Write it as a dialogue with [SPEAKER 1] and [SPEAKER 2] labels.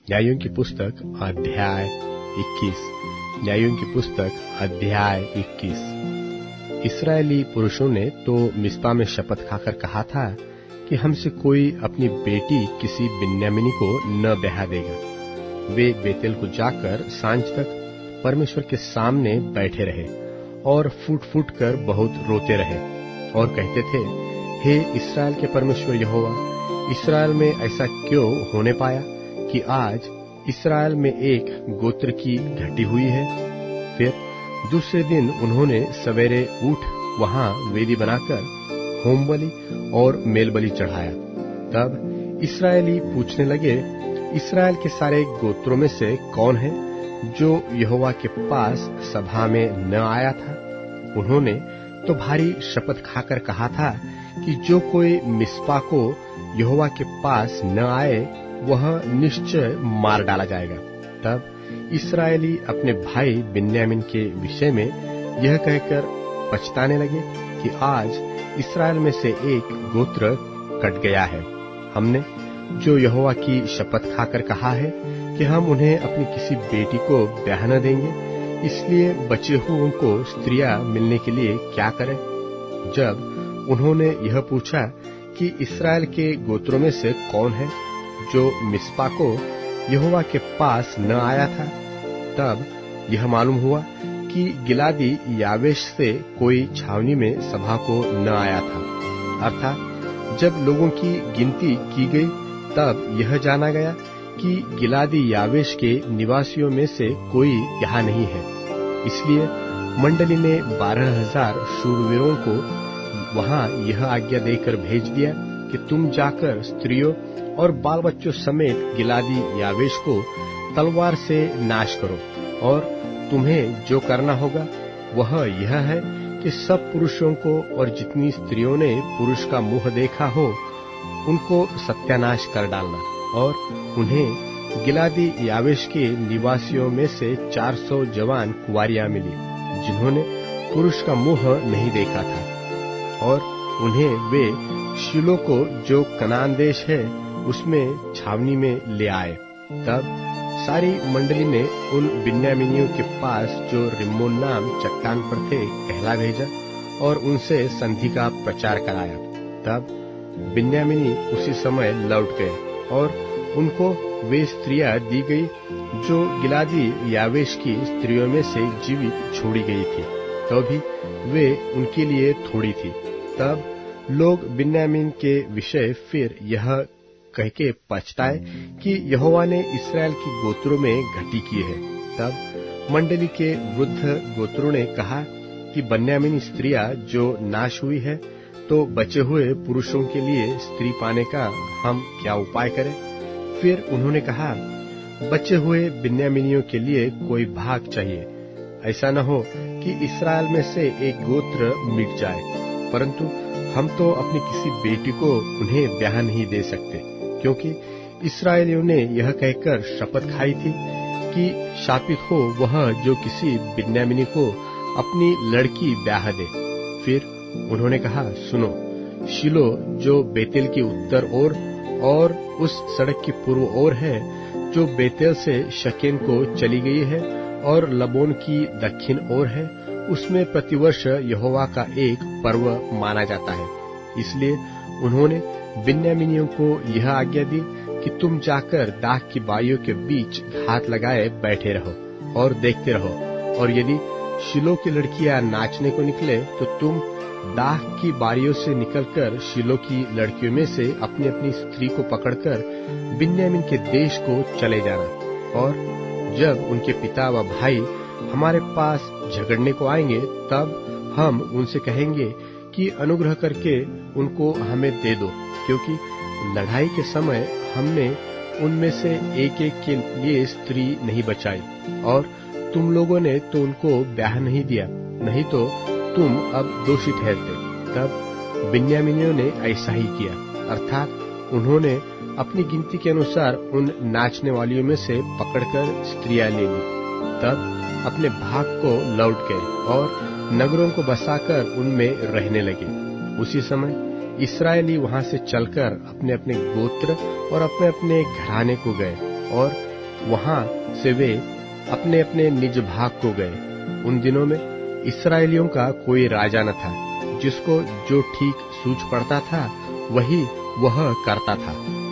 [SPEAKER 1] न्यायों की पुस्तक अध्याय 21। न्यायों की पुस्तक अध्याय 21। इस्राएली पुरुषों ने तो मिस्पा में शपथ खाकर कहा था कि हमसे कोई अपनी बेटी किसी बिन्यामीनी को न ब्याह देगा। वे बेतेल को जाकर सांझ तक परमेश्वर के सामने बैठे रहे और फूट फूट कर बहुत रोते रहे और कहते थे, हे इस्राएल के परमेश्वर यहोवा, इस्राएल में ऐसा क्यों होने पाया कि आज इस्राएल में एक गोत्र की घटी हुई है। फिर दूसरे दिन उन्होंने सवेरे उठ वहां वेदी बनाकर होमबलि और मेलबलि चढ़ाया। तब इस्राएली पूछने लगे, इस्राएल के सारे गोत्रों में से कौन है जो यहोवा के पास सभा में न आया था? उन्होंने तो भारी शपथ खाकर कहा था कि जो कोई मिस्पा को यहोवा के पास न आए वह निश्चय मार डाला जाएगा। तब इस्राएली अपने भाई बिन्यामीन के विषय में यह कहकर पछताने लगे कि आज इस्राएल में से एक गोत्र कट गया है। हमने जो यहोवा की शपथ खाकर कहा है कि हम उन्हें अपनी किसी बेटी को ब्याह न देंगे, इसलिए बचे हुओं को स्त्रियां मिलने के लिए क्या करें? जब उन्होंने यह पूछा कि इस्राएल के गोत्रों में से कौन है जो मिस्पा को यहोवा के पास न आया था, तब यह मालूम हुआ कि गिलादी यावेश से कोई छावनी में सभा को न आया था। अर्थात जब लोगों की गिनती की गई तब यह जाना गया कि गिलादी यावेश के निवासियों में से कोई यहाँ नहीं है। इसलिए मंडली ने 12,000 शूरवीरों को वहां यह आज्ञा देकर भेज दिया कि तुम जाकर स्त्रियों और बाल बच्चों समेत गिलादी यावेश को तलवार से नाश करो, और तुम्हें जो करना होगा वह यह है कि सब पुरुषों को और जितनी स्त्रियों ने पुरुष का मुंह देखा हो उनको सत्यानाश कर डालना। और उन्हें गिलादी यावेश के निवासियों में से 400 जवान कुंवारियां मिली जिन्होंने पुरुष का मुंह नहीं देखा था, और उन्हें वे शीलो को जो कनान देश है उसमें छावनी में ले आए। तब सारी मंडली ने उन बिन्यामीनियों के पास जो रिम्मोन नाम चट्टान पर थे कहला भेजा और उनसे संधि का प्रचार कराया। तब बिन्यामीनी उसी समय लौट गए और उनको वे स्त्रियां दी गई जो गिलादी यावेश की स्त्रियों में से जीवित छोड़ी गई थी, तो भी वे उनके लिए थोड़ी थी। तब लोग बिन्यामीन के विषय फिर यह कह के पछताए कि यहोवा ने इस्राएल की गोत्रों में घटी की है। तब मंडली के वृद्ध गोत्रों ने कहा कि बिन्यामीनी स्त्रियां जो नाश हुई है, तो बचे हुए पुरुषों के लिए स्त्री पाने का हम क्या उपाय करें? फिर उन्होंने कहा, बचे हुए बिन्यामीनियों के लिए कोई भाग चाहिए। ऐसा न हो कि इस्राएल में से एक गोत्र मिट जाए, परंतु हम तो अपनी किसी बेटी को उन्हें ब्याह नहीं दे सकते, क्योंकि इस्राएलियों ने यह कहकर शपथ खाई थी कि शापित हो वह जो किसी बिन्यामीनी को अपनी लड़की ब्याह दे। फिर उन्होंने कहा, सुनो, शीलो जो बेतेल की उत्तर ओर और उस सड़क की पूर्व ओर है जो बेतेल से शकेन को चली गई है और लबोन की दक्षिण ओर है, उसमें प्रतिवर्ष यहोवा का एक पर्व माना जाता है। इसलिए उन्होंने बिन्यामीनियों को यह आज्ञा दी कि तुम जाकर दाख की बारियों के बीच घात लगाए बैठे रहो और देखते रहो, और यदि शीलो की लड़कियां नाचने को निकले तो तुम दाख की बारियों से निकलकर शीलो की लड़कियों में से अपनी अपनी स्त्री को पकड़कर बिन्यामीन के देश को चले जाना, और जब उनके पिता व भाई हमारे पास झगड़ने को आएंगे तब हम उनसे कहेंगे कि अनुग्रह करके उनको हमें दे दो, क्योंकि लड़ाई के समय हमने उनमें से एक एक के लिए स्त्री नहीं बचाई, और तुम लोगों ने तो उनको ब्याह नहीं दिया, नहीं तो तुम अब दोषी ठहरते। तब बिन्यामीनियों ने ऐसा ही किया, अर्थात उन्होंने अपनी गिनती के अनुसार उन नाचने वालियों में से पकड़कर स्त्रियां ले ली। तब अपने भाग को लौट गए और नगरों को बसाकर उनमें रहने लगे। उसी समय इस्राएली वहां से चलकर अपने अपने गोत्र और अपने अपने घराने को गए और वहां से वे अपने अपने निज भाग को गए। उन दिनों में इस्राएलियों का कोई राजा न था, जिसको जो ठीक सूझ पड़ता था वही वह करता था।